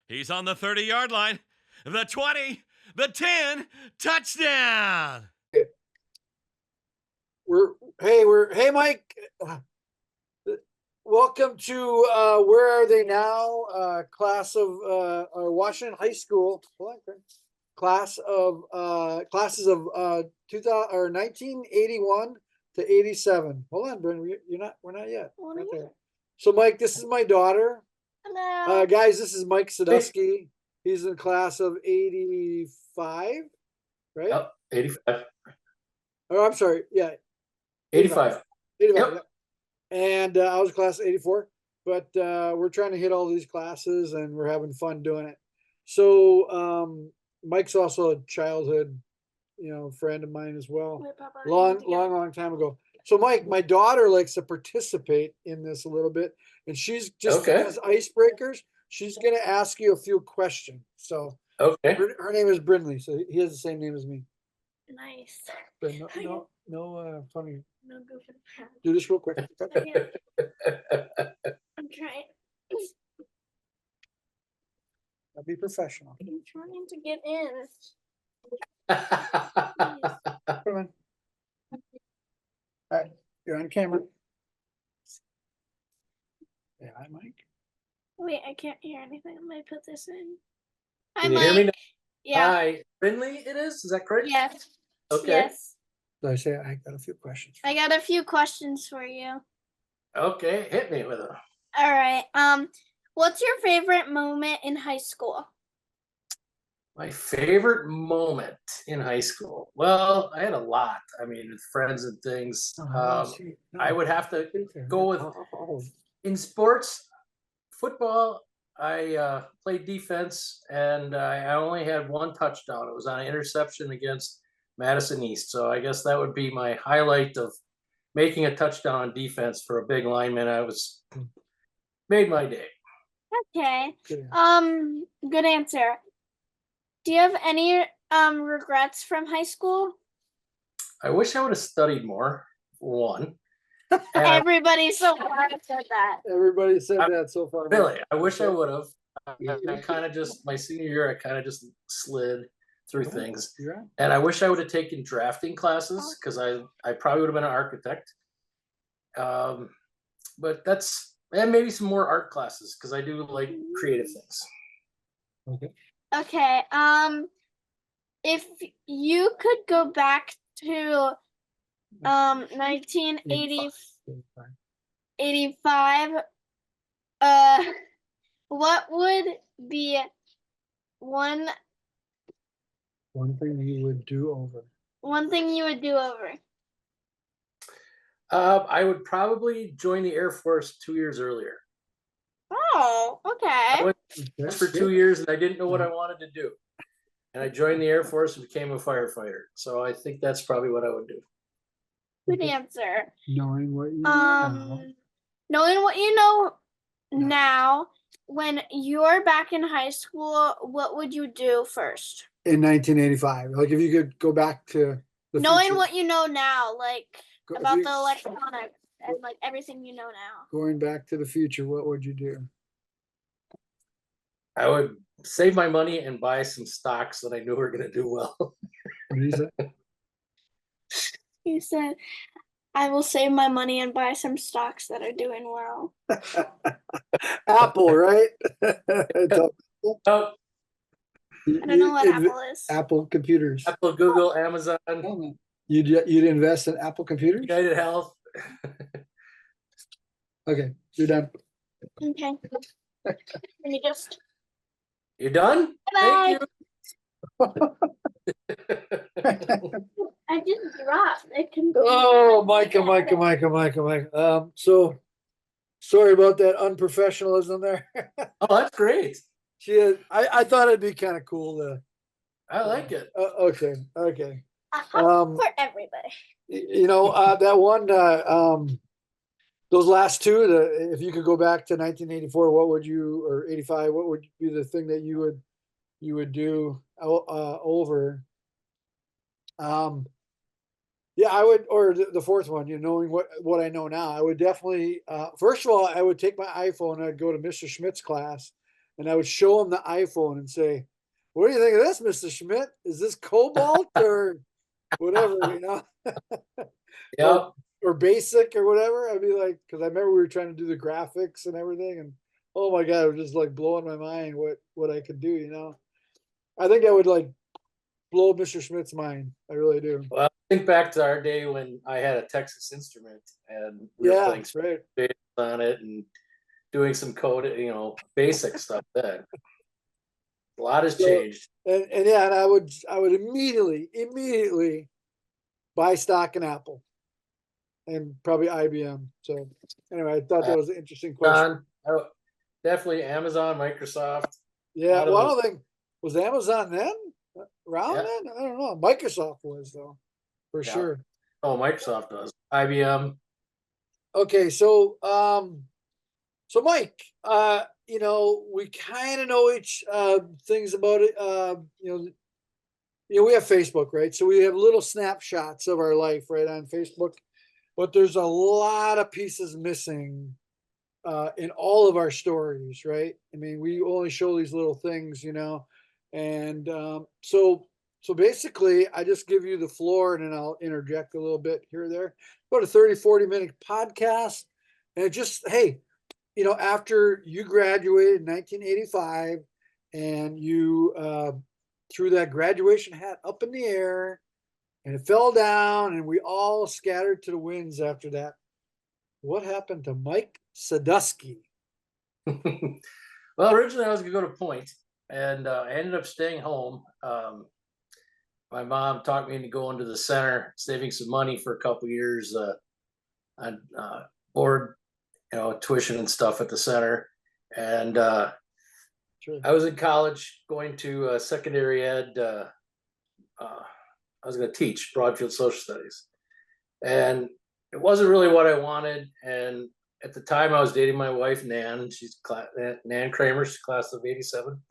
He's on the 30-yard line. The 20, the 10, touchdown. Hey Mike. Welcome to where are they now? Class of Washington High School. Classes of 2000 or 1981 to 87. Hold on, Brent. We're not yet. Okay. So Mike, this is my daughter. Hello. Guys, this is Mike Suduski. He's in class of 85, right? Yep, 85. Oh, I'm sorry. Yeah. 85. 85. Yep. And I was class of 84, but we're trying to hit all these classes and we're having fun doing it. So Mike's also a childhood, friend of mine as well. Wait, Papa, Long time ago. So Mike, my daughter likes to participate in this a little bit, and she's just as icebreakers. She's going to ask you a few questions. So okay, her name is Brindley, so he has the same name as me. Nice. But no funny. No goofing around. Do this real quick. I'm trying. I'll be professional. I'm trying to get in. Come on. All right, you're on camera. Yeah, hi, Mike. Wait, I can't hear anything. Let me put this in. Hi, Can you Mike. hear me now? Yeah. Hi, Brindley. It is that correct? Yes. Okay. Yes. So I say I got a few questions. I got a few questions for you. Okay, hit me with them. All right. What's your favorite moment in high school? My favorite moment in high school. Well, I had a lot. I mean, with friends and things. I would have to go with in sports, football. I played defense, and I only had one touchdown. It was on an interception against Madison East. So I guess that would be my highlight of making a touchdown on defense for a big lineman. Made my day. Okay. Good answer. Do you have any regrets from high school? I wish I would have studied more. One. Everybody so far said that. Everybody said that so far. Really, I wish I would have. I kind of just my senior year, I kind of just slid through things, and I wish I would have taken drafting classes because I probably would have been an architect. But and maybe some more art classes because I do like creative things. Okay. Okay. If you could go back to 1985, what would be one thing you would do over? One thing you would do over? I would probably join the Air Force 2 years earlier. Oh, okay. I went for 2 years and I didn't know what I wanted to do. And I joined the Air Force and became a firefighter. So I think that's probably what I would do. Good answer. Knowing what you know. Knowing what you know now, when you're back in high school, what would you do first? In 1985, like if you could go back to the knowing future. what you know now, like about the electronics and like everything you know now. Going back to the future, what would you do? I would save my money and buy some stocks that I knew were going to do well. What did you say? You said, I will save my money and buy some stocks that are doing well. Apple, right? Oh, I don't know what Apple is. Apple computers. Apple, Google, Amazon. You'd invest in Apple computers? United Health. Okay, you're done. Okay. You done? Bye. Thank you. I just dropped. It can go. Oh, Micah. So sorry about that unprofessionalism there. Oh, that's great. I thought it'd be kind of cool to. I like it. Okay. For everybody. That one, those last two, if you could go back to 1984, what would you, or 85, what would be the thing that you would do over? Yeah, I would, or the fourth one, knowing what I know now, I would definitely, first of all, I would take my iPhone and I'd go to Mr. Schmidt's class and I would show him the iPhone and say, "What do you think of this, Mr. Schmidt? Is this Cobalt or whatever, you know, Yep. or basic or whatever?" I'd be like, because I remember we were trying to do the graphics and everything, and oh my God, it was just like blowing my mind what I could do, you know. I think I would like blow Mr. Schmidt's mind. I really do. Well, think back to our day when I had a Texas Instrument and we were Yeah, playing right. space on it and doing some code, basic stuff then. A lot has So, changed. and yeah, and I would immediately buy stock in Apple and probably IBM. So anyway, I thought that was an interesting question. Definitely Amazon, Microsoft. Yeah, lot of well, I those- don't think was Amazon then around Yeah. then. I don't know. Microsoft was though, for Yeah. sure. Oh, Microsoft does. IBM. Okay, so so Mike, you know, we kind of know each things about it. We have Facebook, right? So we have little snapshots of our life right on Facebook, but there's a lot of pieces missing in all of our stories, right? I mean, we only show these little things, you know, and so basically, I just give you the floor, and then I'll interject a little bit here or there. About a 30-40 minute podcast, and just hey, you know, after you graduated in 1985, and you threw that graduation hat up in the air, and it fell down, and we all scattered to the winds after that. What happened to Mike Suduski? Well, originally I was going to go to Point, and I ended up staying home. My mom talked me into going to the center, saving some money for a couple years on board, tuition and stuff at the center. And Sure. I was in college going to secondary ed. I was going to teach Broadfield Social Studies. And it wasn't really what I wanted. And at the time, I was dating my wife, Nan. She's Nan Kramer. She's class of '87.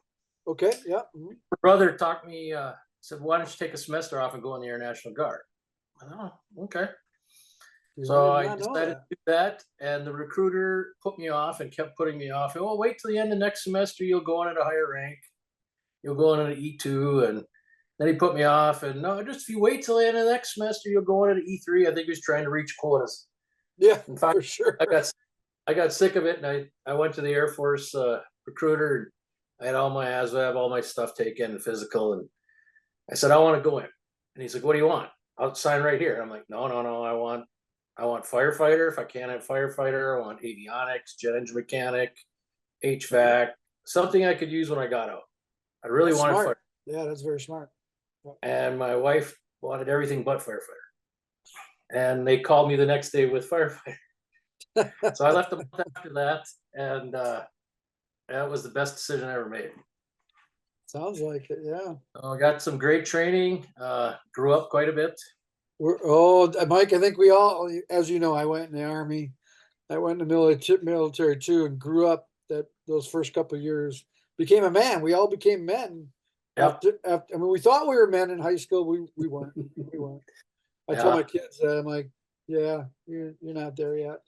Okay. Yeah. Mhm. Her brother talked me, said, "Why don't you take a semester off and go in the Air National Guard?" I thought, "Oh, okay." Yeah, So I I did not know decided that. to do that, and the recruiter put me off and kept putting me off. "Oh, wait till the end of next semester. You'll go on at a higher rank. You'll go on at an E2." And then he put me off, and no, just if you wait till the end of the next semester, you'll go on at an E3. I think he was trying to reach quotas. Yeah, In fact, for sure. I got sick of it, and I went to the Air Force recruiter. And I had all my ASVAB, all my stuff taken, and physical, and I said, "I want to go in." And he's like, "What do you want?" "I'll sign right here." I'm like, "No, no, no. I want firefighter. If I can't have firefighter, I want avionics, jet engine mechanic, HVAC, something I could use when I got out. I really That's wanted smart. fire." Yeah, that's very smart. And my wife wanted everything but firefighter. And they called me the next day with firefighter. So I left a month after that, and that was the best decision I ever made. Sounds like it. Yeah. So I got some great training, grew up quite a bit. Mike, I think we all, as you know, I went in the Army. I went in the military too, and grew up those first couple of years. Became a man. We all became men. Yep. After, I mean, we thought we were men in high school. We weren't. We weren't. I tell Yeah. my kids that. I'm like, yeah, you're not there yet.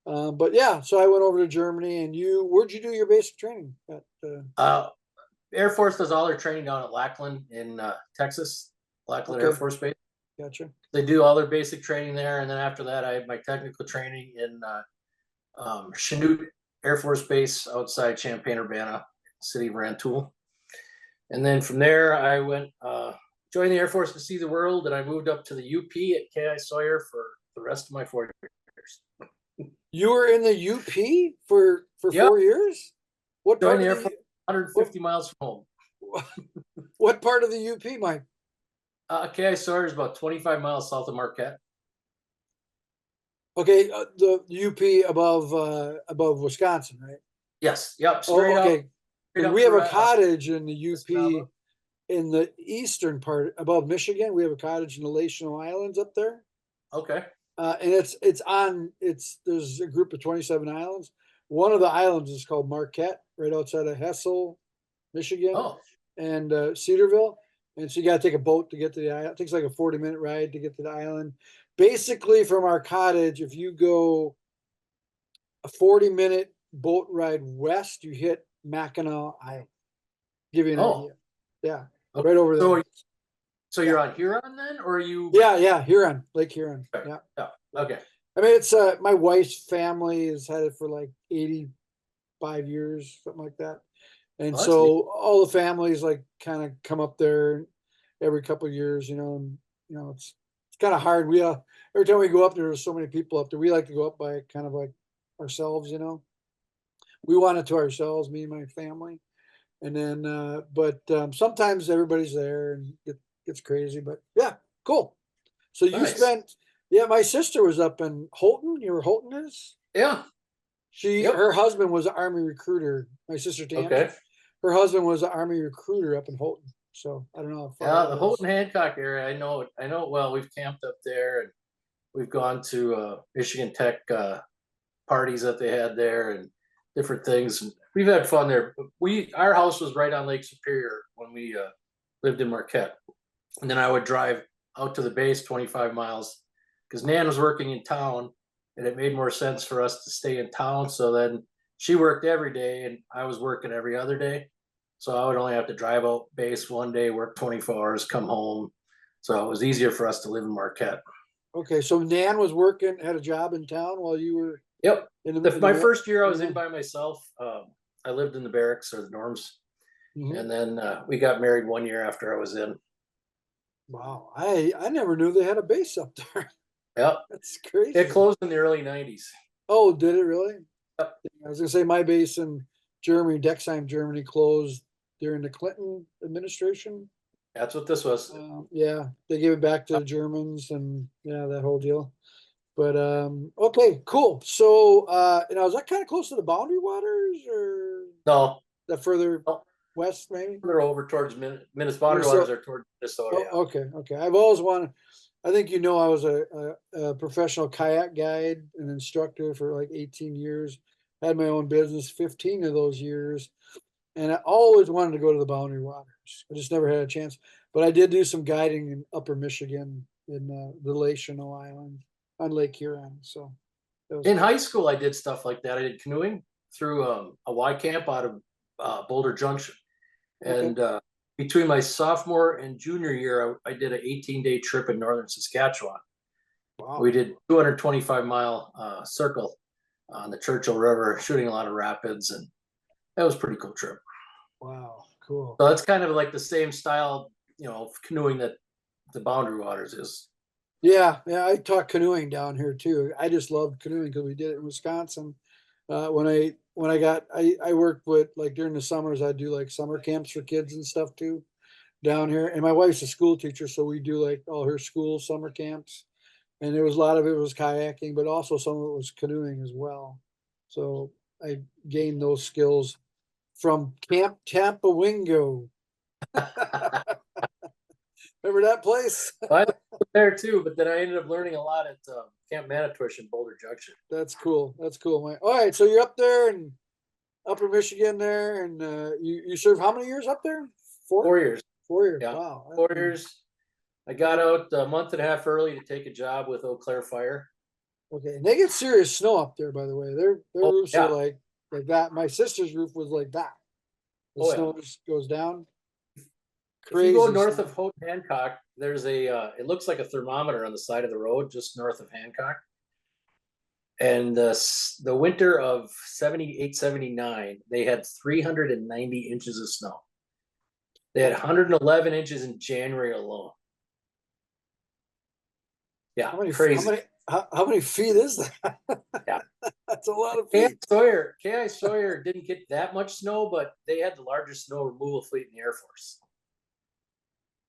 But yeah, so I went over to Germany, and where'd you do your basic training at? Air Force does all their training down at Lackland in Texas, Lackland Air Okay. Force Base. Gotcha. They do all their basic training there, and then after that, I had my technical training in Chanute Air Force Base outside Champaign-Urbana, city of Rantoul. And then from there, I went joined the Air Force to see the world, and I moved up to the UP at KI Sawyer for the rest of my 4 years. You were in the UP for Yep. 4 years? What part Joined the Air of Force 150 miles from home. what part of the UP, Mike? KI Sawyer is about 25 miles south of Marquette. Okay, the UP above Wisconsin, right? Yes. Yep. Oh, Straight up. okay. straight up We have for, a cottage in the UP Escanaba. in the eastern part above Michigan. We have a cottage in the Lational Islands up there. Okay. And there's a group of 27 islands. One of the islands is called Marquette, right outside of Hessel, Michigan, Oh, and Cedarville. And so you got to take a boat to get to the island. It takes like a 40-minute ride to get to the island. Basically, from our cottage, if you go a 40-minute boat ride west, you hit Mackinac, Iowa. Give you an Oh. idea. Yeah, Okay. right over there. So you're on Huron then, or are you? Yeah, Huron, Lake Huron. Okay. Yeah. Yeah. Okay. I mean, it's my wife's family has had it for like 85 years, something like that. And Oh, that's neat. so all the families like kind of come up there every couple of years, and it's kind of hard. We every time we go up there's so many people up there. We like to go up by kind of like ourselves, We want it to ourselves, me and my family. And then but sometimes everybody's there and it gets crazy, but yeah, cool. So you Nice. spent my sister was up in Holton. You know where Holton is? Yeah. Yep. Her husband was an Army recruiter. My sister Tammy. Okay. Her husband was an Army recruiter up in Holton. So I don't know how far Yeah, that the is. Houghton Hancock area, I know it. I know it well. We've camped up there, and we've gone to Michigan Tech parties that they had there, and different things. And we've had fun there. Our house was right on Lake Superior when we lived in Marquette, and then I would drive out to the base 25 miles because Nan was working in town, and it made more sense for us to stay in town. So then she worked every day, and I was working every other day. So I would only have to drive out base one day, work 24 hours, come home. So it was easier for us to live in Marquette. Okay, so Nan was working, had a job in town while you were Yep. in the My first year I was yeah. in by myself. I lived in the barracks or the dorms. Mhm. And then we got married 1 year after I was in. Wow, I never knew they had a base up there. Yep. That's crazy. It closed in the early 90s. Oh, did it really? Yep. I was gonna say my base in Germany, Dexheim, Germany, closed during the Clinton administration. That's what this was. Yeah, they gave it back to the Germans, and yeah, that whole deal. But okay, cool. So is that kind of close to the Boundary Waters, or No, that further no, west, maybe? they're over towards Minnesota. Boundary Minnesota. Waters are toward Minnesota. Yeah. Okay. I've always wanted. I think I was a professional kayak guide and instructor for like 18 years. Had my own business 15 of those years, and I always wanted to go to the Boundary Waters. I just never had a chance. But I did do some guiding in Upper Michigan in the Lachino Island on Lake Huron. So that was In cool. high school, I did stuff like that. I did canoeing through a Y camp out of Boulder Junction. And between my sophomore and junior year, I did an 18-day trip in northern Saskatchewan. Wow. We did 225-mile circle on the Churchill River, shooting a lot of rapids, and that was a pretty cool trip. Wow, cool. So that's kind of like the same style, of canoeing that the Boundary Waters is. Yeah, I taught canoeing down here too. I just loved canoeing because we did it in Wisconsin. When I worked with, like, during the summers, I do like summer camps for kids and stuff too down here. And my wife's a school teacher, so we do like all her school summer camps. And there was a lot of it was kayaking, but also some of it was canoeing as well. So I gained those skills from Camp Tampawingo. Remember that place? I was there too, but then I ended up learning a lot at Camp Manitowish in Boulder Junction. That's cool. Mike. All right, so you're up there in Upper Michigan there, and you served how many years up there? 4 years. 4 years. Yeah. Wow. 4 years. I got out a month and a half early to take a job with Eau Claire Fire. Okay, and they get serious snow up there, by the way. Their roofs are like that. My sister's roof was like that. The snow just goes down. Crazy. If you go north of Houghton Hancock, there's it looks like a thermometer on the side of the road just north of Hancock. And the winter of 78, 79, they had 390 inches of snow. They had 111 inches in January alone. Yeah, crazy. How many feet is that? Yeah. That's a lot of feet. K.I. Sawyer didn't get that much snow, but they had the largest snow removal fleet in the Air Force.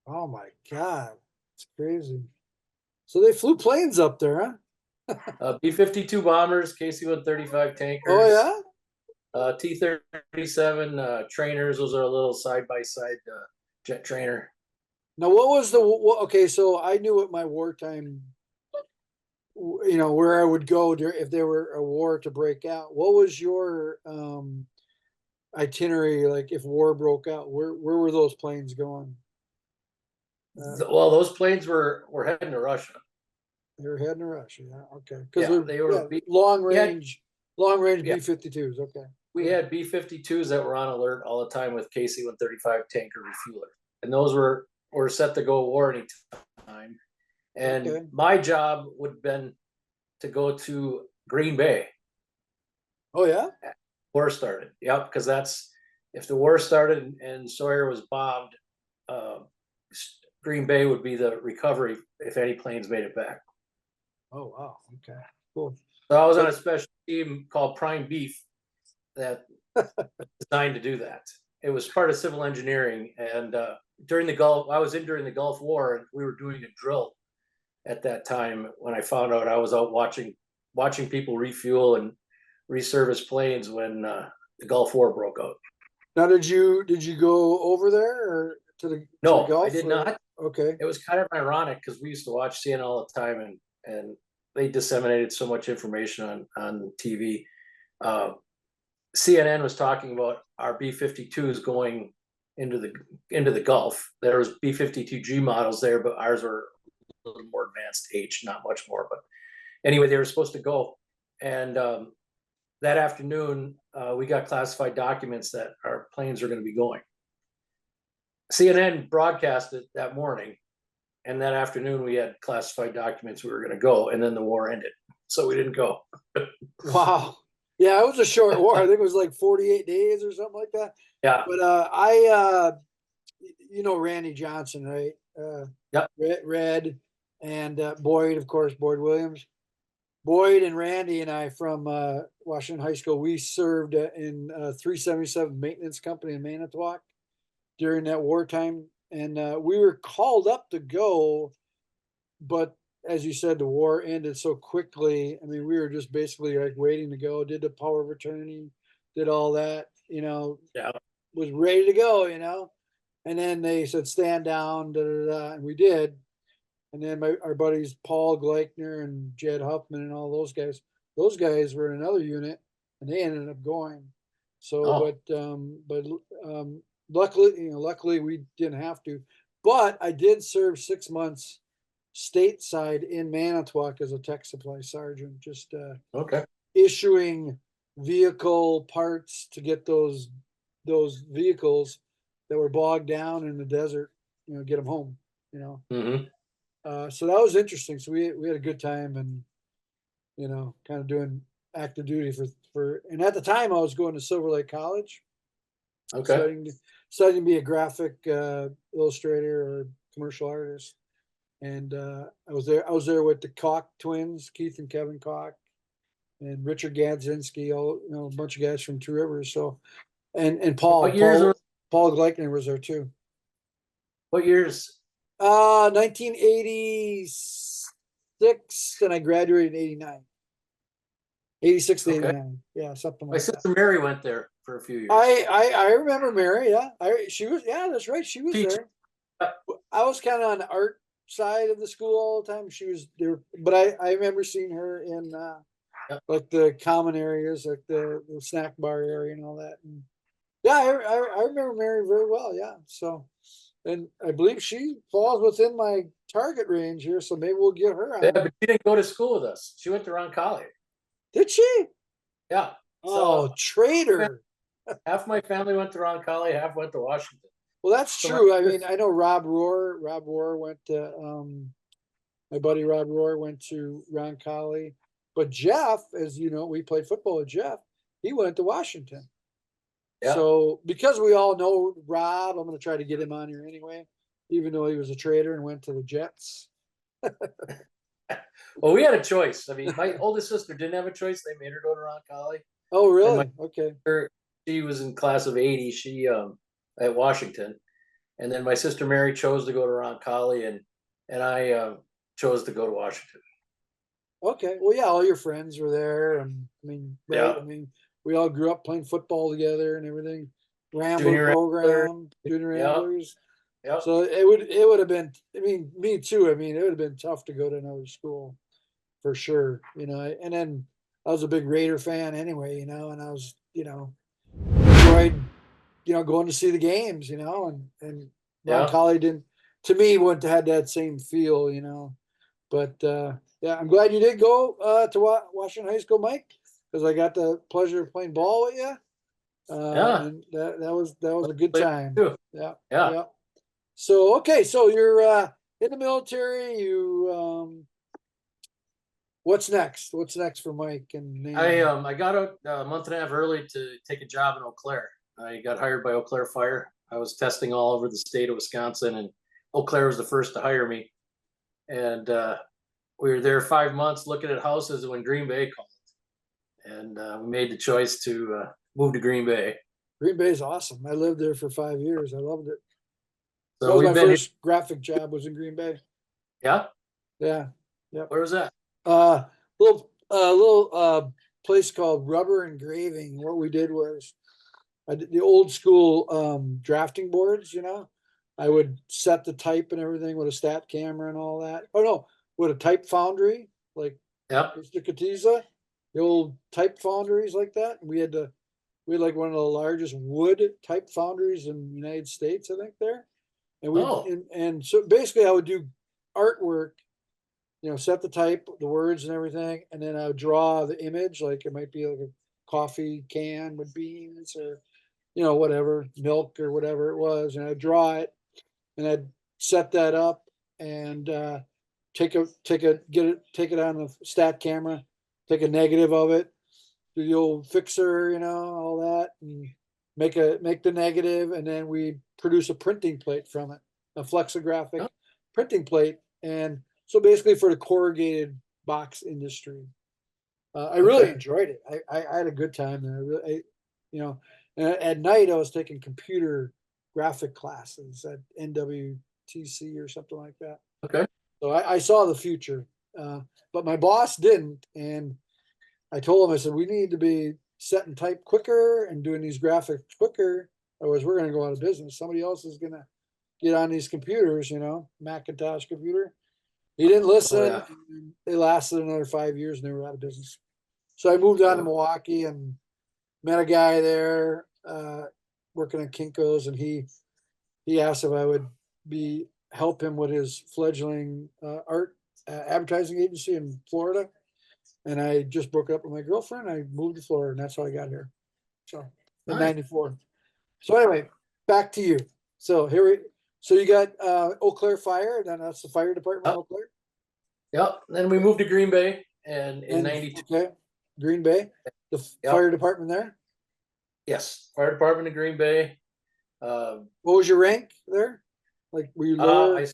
Oh my God, it's crazy. So they flew planes up there, huh? B-52 bombers, KC-135 tankers. Oh yeah. T-37 trainers. Those are a little side-by-side jet trainer. Now, what was okay? So I knew what my wartime, where I would go if there were a war to break out. What was your itinerary? Like if war broke out, where were those planes going? Well, those planes were heading to Russia. They were heading to Russia, yeah. Okay, because they were long range Yeah. B-52s. Okay. we had B-52s that were on alert all the time with KC-135 tanker refueler, and those were set to go war anytime. And Okay. my job would have been to go to Green Bay. Oh yeah. War started. Yep, because that's if the war started and Sawyer was bombed, Green Bay would be the recovery if any planes made it back. Oh wow. Okay. Cool. So I was on a special team called Prime Beef that designed to do that. It was part of civil engineering, and during the Gulf War, and we were doing a drill at that time when I found out. I was out watching people refuel and reservice planes when the Gulf War broke out. Now, did you go over there or to the No, Gulf? I did not. Okay. It was kind of ironic because we used to watch CNN all the time, and they disseminated so much information on TV. CNN was talking about our B-52s going into the Gulf. There was B-52G models there, but ours were a little more advanced H, not much more. But anyway, they were supposed to go, and that afternoon we got classified documents that our planes are going to be going. CNN broadcast it that morning, and that afternoon we had classified documents we were going to go, and then the war ended, so we didn't go. Wow. Yeah, it was a short war. I think it was like 48 days or something like that. Yeah. But you know Randy Johnson, right? Yeah. Red and Boyd, of course, Boyd Williams. Boyd and Randy and I from Washington High School, we served in 377 Maintenance Company in Manitowoc during that wartime. And we were called up to go, but as you said, the war ended so quickly. I mean, we were just basically like waiting to go, did the power of attorney, did all that, Yeah. was ready to go, and then they said, stand down, and we did. And then our buddies, Paul Gleichner and Jed Huffman and all those guys were in another unit and they ended up going. So, luckily we didn't have to, but I did serve 6 months stateside in Manitowoc as a tech supply sergeant, just Okay. issuing vehicle parts to get those vehicles that were bogged down in the desert, get them home, Mm-hmm. So that was interesting. So we had a good time and, kind of doing active duty and at the time I was going to Silver Lake College, Okay. studying to be a graphic illustrator or commercial artist. And I was there with the Koch twins, Keith and Kevin Koch, and Richard Gadzinski, a bunch of guys from Two Rivers. So, and Paul Gleichner was there too. What years? 1986, and I graduated in 89. 86 to 89. Yeah, something My like that. sister Mary went there for a few years. I remember Mary. Yeah, that's right. She was Teacher. there. I was kind of on the art side of the school all the time. She was there, but I remember seeing her in like the common areas, like the snack bar area and all that. And yeah, I remember Mary very well. Yeah, so. And I believe she falls within my target range here, so maybe we'll get her on. Yeah, but she didn't go to school with us. She went to Roncalli. Did she? Yeah. Oh, traitor. Half my family went to Roncalli, half went to Washington. Well, that's true. I mean, I know Rob Rohr. Rob Rohr went to, my buddy Rob Rohr went to Roncalli. But Jeff, as you know, we played football with Jeff. He went to Washington. Yeah. So because we all know Rob, I'm going to try to get him on here anyway, even though he was a traitor and went to the Jets. Well, we had a choice. I mean, my oldest sister didn't have a choice. They made her go to Roncalli. Oh, really? Okay. She was in class of 80. She at Washington, and then my sister Mary chose to go to Roncalli, and I chose to go to Washington. Okay. Well, yeah, all your friends were there, and I mean, right? Yeah. I mean, we all grew up playing football together and everything. Rambler program, junior Ramblers. Yep. So it would have been. I mean, me too. I mean, it would have been tough to go to another school, for sure. And then I was a big Raider fan anyway. And I was, enjoyed, going to see the games. And Roncalli didn't. To me, wouldn't have had that same feel. But yeah, I'm glad you did go to Washington High School, Mike, because I got the pleasure of playing ball with you. Yeah. And that was a good time. Too. Yeah. Yeah. Yeah. So okay, so you're in the military. What's next? What's next for Mike and Nan? I got out a month and a half early to take a job in Eau Claire. I got hired by Eau Claire Fire. I was testing all over the state of Wisconsin, and Eau Claire was the first to hire me. And we were there 5 months looking at houses when Green Bay called, and we made the choice to move to Green Bay. Green Bay is awesome. I lived there for 5 years. I loved it. So That was we've my been first graphic job was in Green Bay. yeah. Yeah. Where was that? Little place called Rubber Engraving. What we did was I did the old school drafting boards, you know. I would set the type and everything with a stat camera and all that. Oh no, with a type foundry, like Yeah. Mr. Katiza, the old type foundries like that. We had like one of the largest wood type foundries in the United States, I think there. And and so basically I would do artwork, you know, set the type, the words and everything, and then I would draw the image, like it might be like a coffee can with beans or, you know, whatever, milk or whatever it was, and I'd draw it and I'd set that up and take it on the stat camera, take a negative of it, do the old fixer, you know, all that, and make the negative, and then we produce a printing plate from it, a flexographic printing plate, and so basically for the corrugated box industry. I really enjoyed it. I had a good time there. You know, at night I was taking computer graphic classes at NWTC or something like that. Okay. So I saw the future, but my boss didn't, and I told him, I said, we need to be setting type quicker and doing these graphics quicker, otherwise we're going to go out of business. Somebody else is going to get on these computers, you know, Macintosh computer. He didn't listen. Oh, yeah. They lasted another 5 years and they were out of business. So I moved on to Milwaukee and met a guy there working at Kinko's, and he asked if I would help him with his fledgling art advertising agency in Florida. And I just broke up with my girlfriend. I moved to Florida, and that's how I got here. So in '94. So anyway, back to you. So so you got Eau Claire Fire, then that's the fire department of Eau Claire. Yep. Then we moved to Green Bay, and in '92. Okay, Green Bay, the fire department there. Yes, fire department of Green Bay. What was your rank there? Like, were you lower?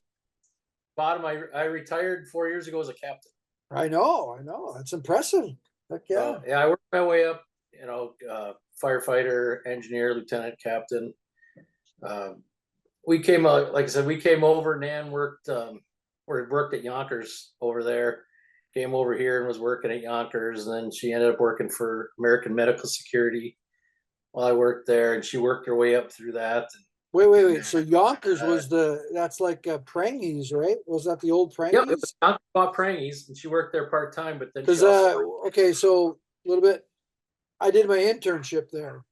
I retired 4 years ago as a captain. I know. That's impressive. Heck yeah. Yeah, I worked my way up. You know, firefighter, engineer, lieutenant, captain. We came out, like I said, we came over. Nan worked at Yonkers over there. Came over here and was working at Yonkers, and then she ended up working for American Medical Security while I worked there, and she worked her way up through that. Wait. So Yonkers was that's like Prangies, right? Was that the old Prangies? Yep, it was Yonkers bought Prangies, and she worked there part-time, but then because okay, so a little bit. I did my internship there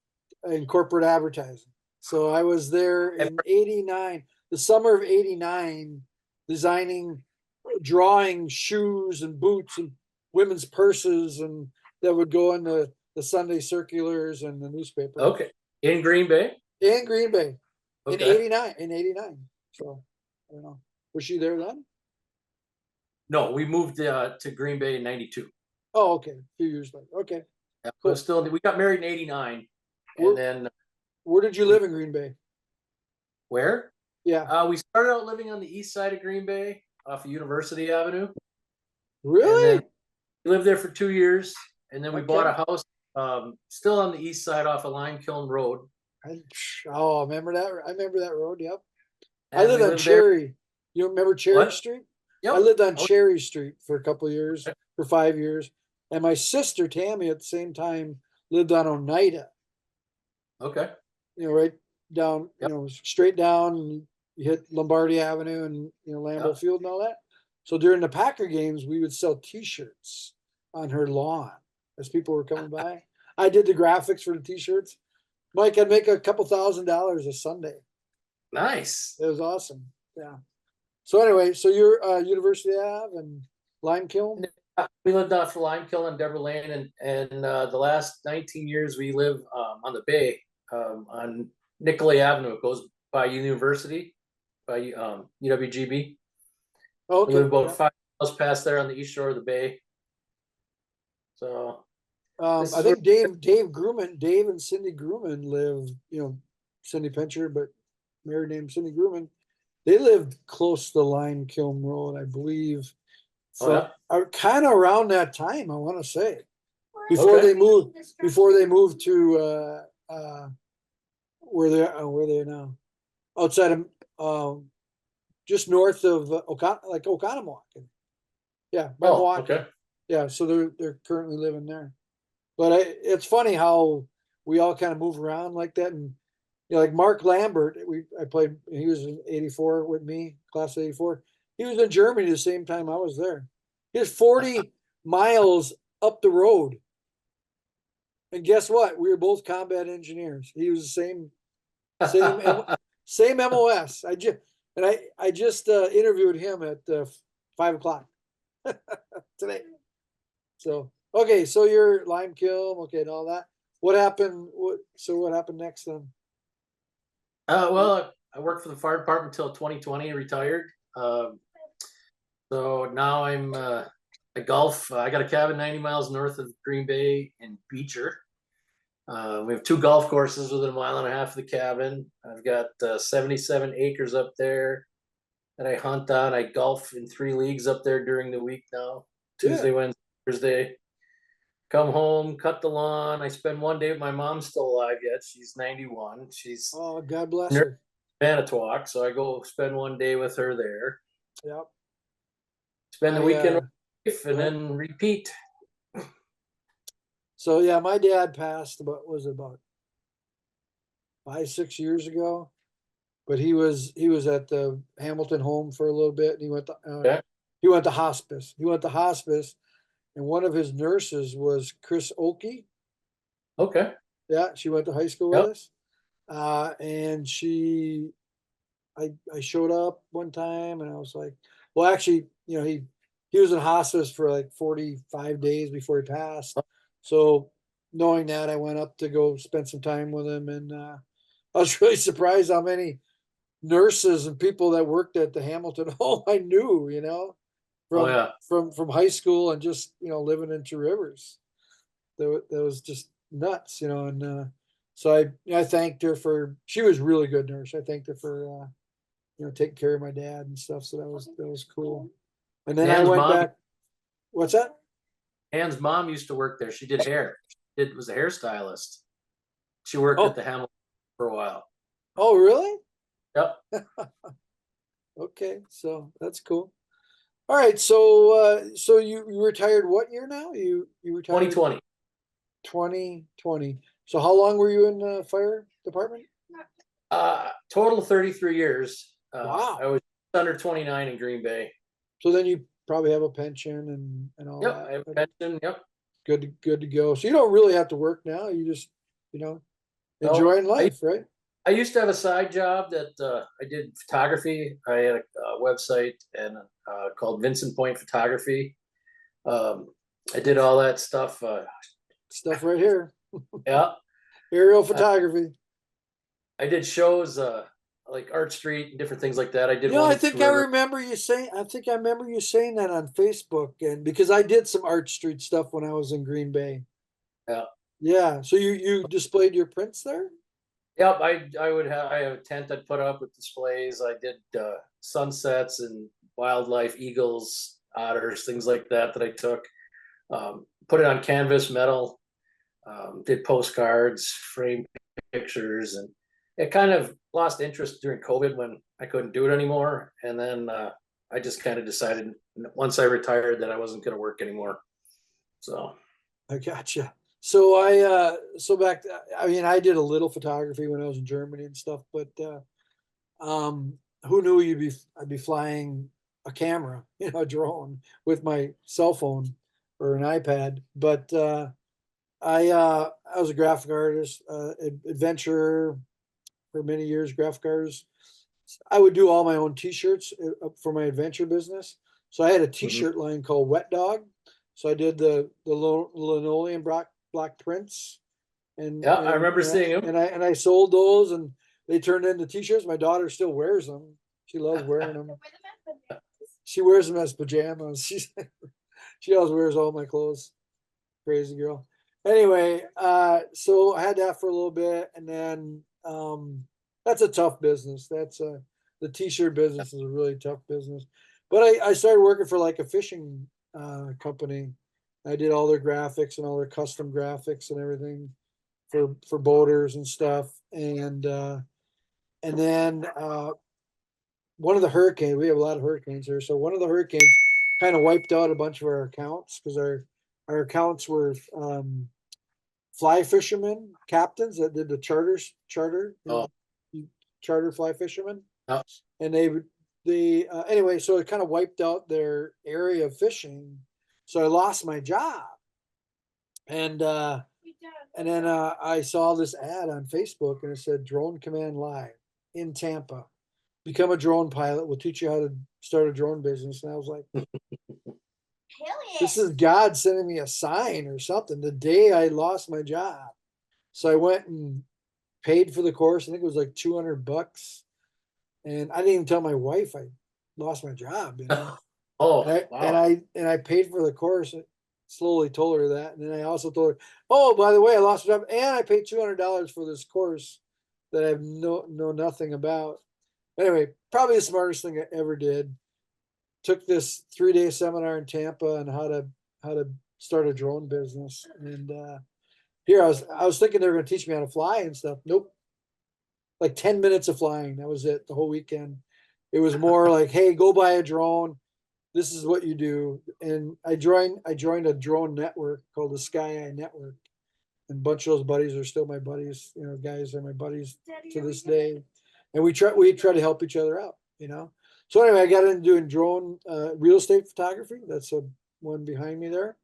in corporate advertising. So I was there in '89, the summer of '89, designing, drawing shoes and boots and women's purses, and that would go in the Sunday circulars and the newspaper. Okay, in Green Bay. In Green Bay, okay. in '89. So I don't know. Was she there then? No, we moved to Green Bay in '92. Oh, okay, a few years later. Okay, yeah, cool. We got married in '89, and then. Where did you live in Green Bay? Where? Yeah. We started out living on the east side of Green Bay off of University Avenue. Really? We lived there for 2 years, and then we bought a house still on the east side off of Lime Kiln Road. I remember that. I remember that road. Yep. And I lived on Cherry. There. You remember Cherry Street? Yep. I lived on Cherry Street for a couple of years, for 5 years. And my sister Tammy at the same time lived on Oneida. Okay. You know, right down, you know, straight down, and you hit Lombardi Avenue and, you know, Lambeau Field and all that. So during the Packer games, we would sell T-shirts on her lawn as people were coming by. I did the graphics for the T-shirts. Mike, I'd make a couple $1,000s a Sunday. Nice. It was awesome. Yeah. So anyway, so you're University Ave and Lime Kiln? We lived off Lime Kiln and Deborah Lane, and the last 19 years we live on the bay on Nicolay Avenue. It goes by University, by UWGB. I Okay. live about Yeah. 5 miles past there on the east shore of the bay. So this I is think Dave and Cindy Grumman live, Cindy Pincher, but married named Cindy Grumman. They lived close to Lime Kiln Road, I believe. Oh, yeah? Kind of around that time, I want to say, before Okay. they moved to where they're now, outside of just north of Oconomowoc. Yeah, by Milwaukee. Okay. Yeah, so they're currently living there. But it's funny how we all kind of move around like that. And like Mark Lambert, I played. He was in '84 with me, class of '84. He was in Germany the same time I was there. He was 40 miles up the road. And guess what? We were both combat engineers. He was the same MOS. I just interviewed him at 5:00 today. So okay, so you're Lime Kiln, okay, and all that. What happened? What happened next then? Well, I worked for the fire department until 2020, retired. So now I'm I golf. I got a cabin 90 miles north of Green Bay in Beecher. We have 2 golf courses within a mile and a half of the cabin. I've got 77 acres up there that I hunt on. I golf in 3 leagues up there during the week now. Tuesday, Wednesday, Thursday. Come home, cut the lawn. I spend one day with my mom's still alive yet. She's 91. She's Oh, God bless her. Manitowoc, so I go spend one day with her there. Yep. Spend the weekend with my wife and then repeat. So yeah, my dad passed about 5-6 years ago, but he was at the Hamilton home for a little bit, and he went to hospice. He went to hospice, and one of his nurses was Chris Oakey. Okay. Yeah, she went to high school with us. And I showed up one time, and I was like, well, actually, he was in hospice for like 45 days before he passed. So knowing that, I went up to go spend some time with him, and I was really surprised how many nurses and people that worked at the Hamilton home I knew, from high school and just living in Two Rivers. That was just nuts, and so I thanked her for. She was a really good nurse. I thanked her for taking care of my dad and stuff. So that was cool. And then I went back. What's that? Ann's mom used to work there. She did hair. Was a hairstylist. She worked at the Hamilton for a while. Oh, really? Yep. Okay, so that's cool. All right, so you retired what year now? You retired 2020. 2020. So how long were you in the fire department? Total 33 years. Wow. I was under 29 in Green Bay. So then you probably have a pension and all that. I have a pension. Yep. Good to go. So you don't really have to work now. You just, enjoying life, right? I used to have a side job that I did photography. I had a website and called Vincent Point Photography. I did all that stuff. Stuff right here. Yeah. Aerial photography. I did shows like Art Street and different things like that. I did. I think I remember you saying that on Facebook, and because I did some Art Street stuff when I was in Green Bay. Yeah. Yeah. So you displayed your prints there? Yep. I have a tent I'd put up with displays. I did sunsets and wildlife, eagles, otters, things like that I took. Put it on canvas, metal. Did postcards, framed pictures, and it kind of lost interest during COVID when I couldn't do it anymore. And then I just kind of decided once I retired that I wasn't going to work anymore. So I gotcha. So I did a little photography when I was in Germany and stuff, but who knew I'd be flying a camera, a drone with my cell phone or an iPad. But I was a graphic artist, adventurer for many years, graphic artist. I would do all my own t-shirts for my adventure business. So I had a t-shirt line called Wet Dog. So I did the linoleum block prints, And Yeah, I remember seeing them. And I sold those, and they turned into t-shirts. My daughter still wears them. She loves wearing them. She wears them as pajamas. She always wears all my clothes. Crazy girl. Anyway, so I had that for a little bit, and then that's a tough business. The t-shirt business is a really tough business. But I started working for like a fishing company. I did all their graphics and all their custom graphics and everything for boaters and stuff. And then one of the hurricanes, we have a lot of hurricanes here. So one of the hurricanes kind of wiped out a bunch of our accounts because our accounts were fly fishermen, captains that did the charter, charter fly fishermen. Oh. And they anyway, so it kind of wiped out their area of fishing. So I lost my job. And then I saw this ad on Facebook, and it said Drone Command Live in Tampa. Become a drone pilot. We'll teach you how to start a drone business. And I was like, this is God sending me a sign or something the day I lost my job. So I went and paid for the course. I think it was like $200. And I didn't even tell my wife I lost my job, you know. Oh, wow. And I paid for the course. Slowly told her that, and then I also told her, oh, by the way, I lost my job, and I paid $200 for this course that I have know nothing about. Anyway, probably the smartest thing I ever did. Took this 3-day seminar in Tampa on how to start a drone business, and here I was thinking they were going to teach me how to fly and stuff. Nope, like 10 minutes of flying. That was it the whole weekend. It was more like, hey, go buy a drone. This is what you do. And I joined a drone network called the Sky Eye Network. And a bunch of those buddies are still my buddies, you know, guys are my buddies to this day. And we try to help each other out, you know. So anyway, I got into doing drone real estate photography. That's the one behind me there.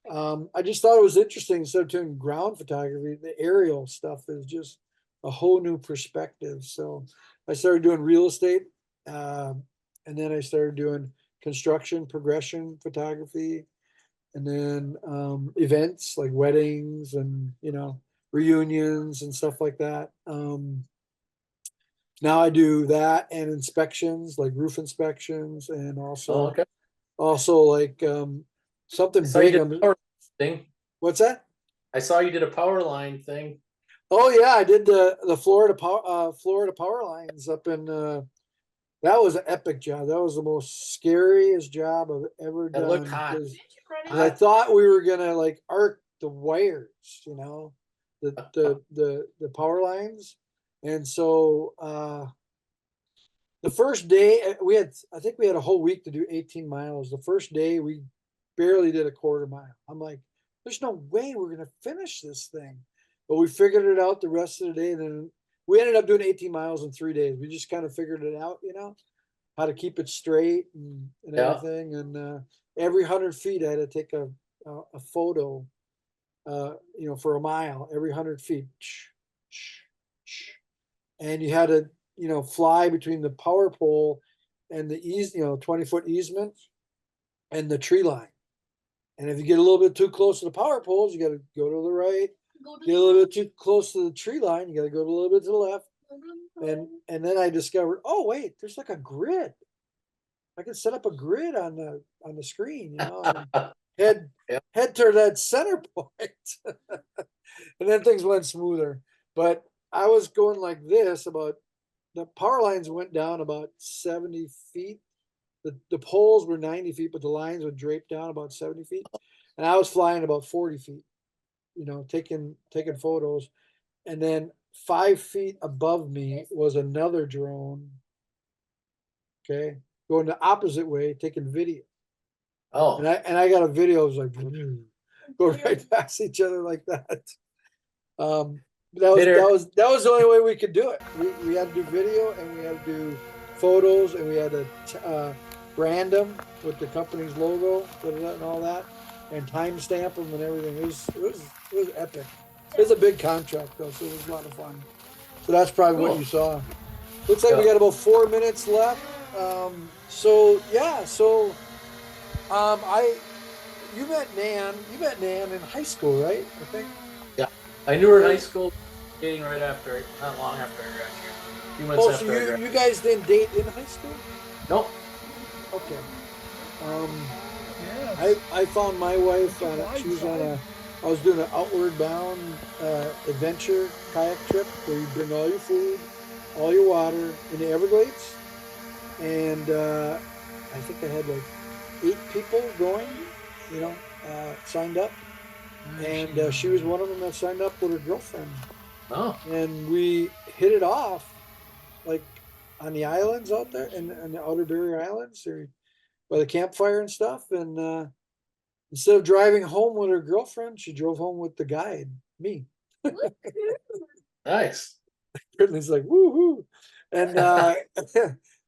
I just thought it was interesting. Instead of doing ground photography, the aerial stuff is just a whole new perspective. So I started doing real estate, and then I started doing construction progression photography, and then events like weddings and, you know, reunions and stuff like that. Now I do that and inspections, like roof inspections, and also like something big. Thing. What's that? I saw you did a power line thing. Oh yeah, I did the Florida power lines up in that was an epic job. That was the most scariest job I've ever done. It looked hot. Because I thought we were gonna like arc the wires, you know, the power lines. And so the first day I think we had a whole week to do 18 miles. The first day we barely did a quarter mile. I'm like, there's no way we're gonna finish this thing. But we figured it out the rest of the day, and then we ended up doing 18 miles in 3 days. We just kind of figured it out, you know, how to keep it straight and everything. And every 100 feet, I had to take a photo, you know, for a mile, every 100 feet. And you had to, you know, fly between the power pole and the 20-foot easement and the tree line. And if you get a little bit too close to the power poles, you got to go to the right. Get a little bit too close to the tree line, you got to go a little bit to the left. And then I discovered, oh wait, there's like a grid. I can set up a grid on the screen, you know, and head to that center point. And then things went smoother. But I was going like this, about the power lines went down about 70 feet. The poles were 90 feet, but the lines would drape down about 70 feet. And I was flying about 40 feet, you know, taking photos. And then 5 feet above me was another drone. Okay. Going the opposite way, taking video. Oh. And I got a video. I was like, go right past each other like that. That was the only way we could do it. We had to do video, and we had to do photos, and we had to brand them with the company's logo and all that, and timestamp them and everything. It was epic. It was a big contract though, so it was a lot of fun. So that's probably what you saw. Looks like we got about 4 minutes left. You met Nan in high school, right? I think. Yeah. I knew her in high school, dating right after, not long after I graduated. A few months Oh, so after I graduated. you guys didn't date in high school? Nope. Okay. I found my wife on she was on I was doing an outward bound adventure kayak trip where you bring all your food, all your water in the Everglades, and I think I had like 8 people going, signed up, and she was one of them that signed up with her girlfriend, Oh, and we hit it off like on the islands out there and on the Outer Barrier Islands or by the campfire and stuff, and instead of driving home with her girlfriend, she drove home with the guide, me. nice. Brittany's like, woohoo. And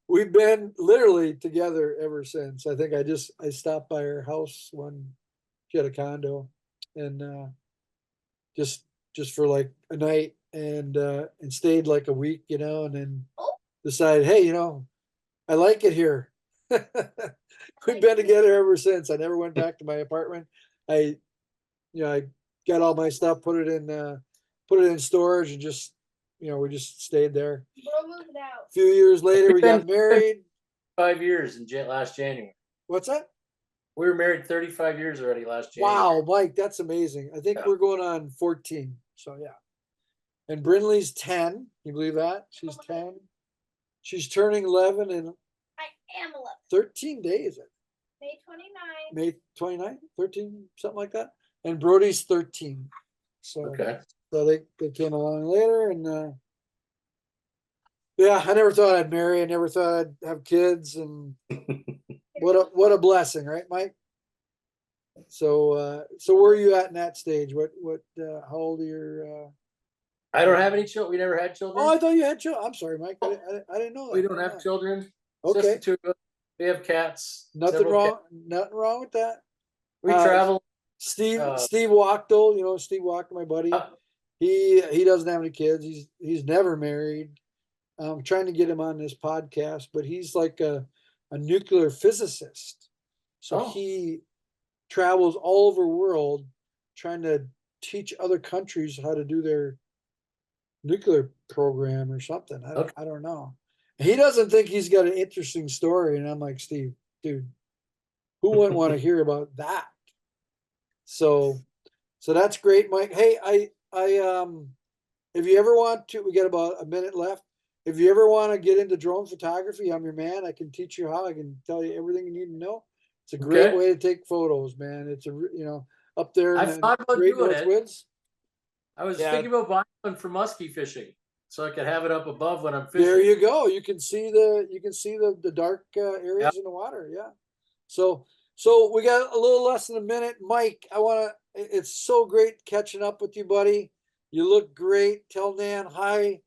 we've been literally together ever since. I think I stopped by her house when she had a condo and just for like a night and stayed like a week, and then decided, hey, I like it here. We've been together ever since. I never went back to my apartment. I I got all my stuff, put it in storage, and just we just stayed there. Bro moved out. A few years later, we got We've been- married. 5 years in last January. What's that? We were married 35 years already last January. Wow, Mike, that's amazing. I think Yeah. we're going on 14. So yeah. And Brinley's 10. You believe that? She's 10. She's turning 11 in I am 11. 13 days. May 29th. May 29th, 13, something like that. And Brody's 13. So, Okay. so they came along later, and yeah, I never thought I'd marry. I never thought I'd have kids, and what a blessing, right, Mike? So where are you at in that stage? How old are your? I don't have any children. We never had children. Oh, I thought you had children. I'm sorry, Mike. I didn't know that. We don't have children. Okay. Just the two of us. We have cats. Nothing several wrong. cats. Nothing wrong with that. We travel. Steve Uh, Steve Wachtel, Steve Wachtel, my buddy. He doesn't have any kids. He's never married. I'm trying to get him on this podcast, but he's like a nuclear physicist. So Oh. he travels all over the world trying to teach other countries how to do their nuclear program or something. I don't know. He doesn't think he's got an interesting story, and I'm like, Steve, dude, who wouldn't want to hear about that? So that's great, Mike. Hey, if you ever want to, we got about a minute left. If you ever want to get into drone photography, I'm your man. I can teach you how. I can tell you everything you need to know. It's a great Okay. way to take photos, man. It's up there in I've the thought about Great doing North it. Woods. I was Yeah. thinking about buying one for muskie fishing, so I could have it up above when I'm fishing. There you go. You can see the dark areas in the water. Yeah. So we got a little less than a minute. Mike, it's so great catching up with you, buddy. You look great. Tell Nan hi.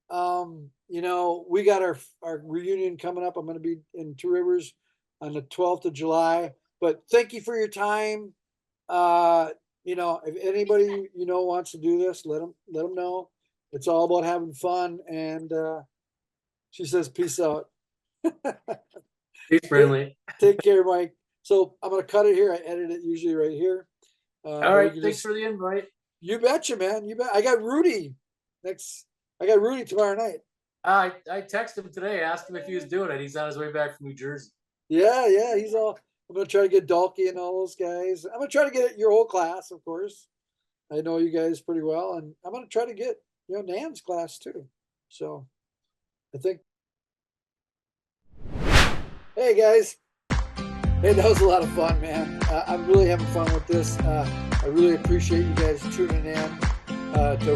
We got our reunion coming up. I'm going to be in Two Rivers on the 12th of July. But thank you for your time. If anybody wants to do this, let them know. It's all about having fun. And she says, "Peace out." Peace, friendly. Take care, Mike. So I'm going to cut it here. I edit it usually right here. All right. Thanks for the invite. You betcha, man. You bet. I got Rudy tomorrow night. I texted him today, asked him if he was doing it. He's on his way back from New Jersey. Yeah. I'm going to try to get Dalkey and all those guys. I'm going to try to get your whole class, of course. I know you guys pretty well. And I'm going to try to get, Nan's class too. So I think. Hey, guys. Hey, that was a lot of fun, man. I'm really having fun with this. I really appreciate you guys tuning in to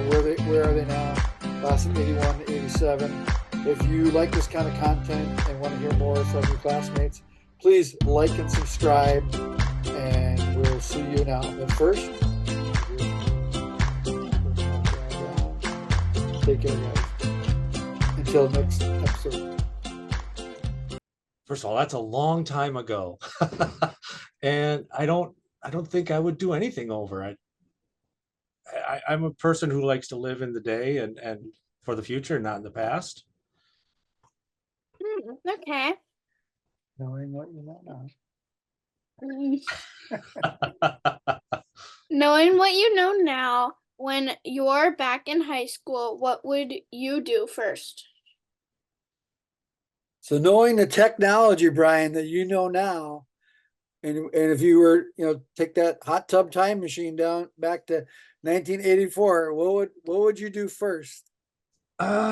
where are they now? Class of 81 to 87. If you like this kind of content and want to hear more from your classmates, please like and subscribe, and we'll see you now. But first, take care, guys. Until next episode. First of all, that's a long time ago. And I don't think I would do anything over. I'm a person who likes to live in the day and for the future, not in the past. Okay. Knowing what you know now. Knowing what you know now, when you're back in high school, what would you do first? So knowing the technology, Brian, that you know now, and if you were, take that hot tub time machine down back to 1984, what would you do first?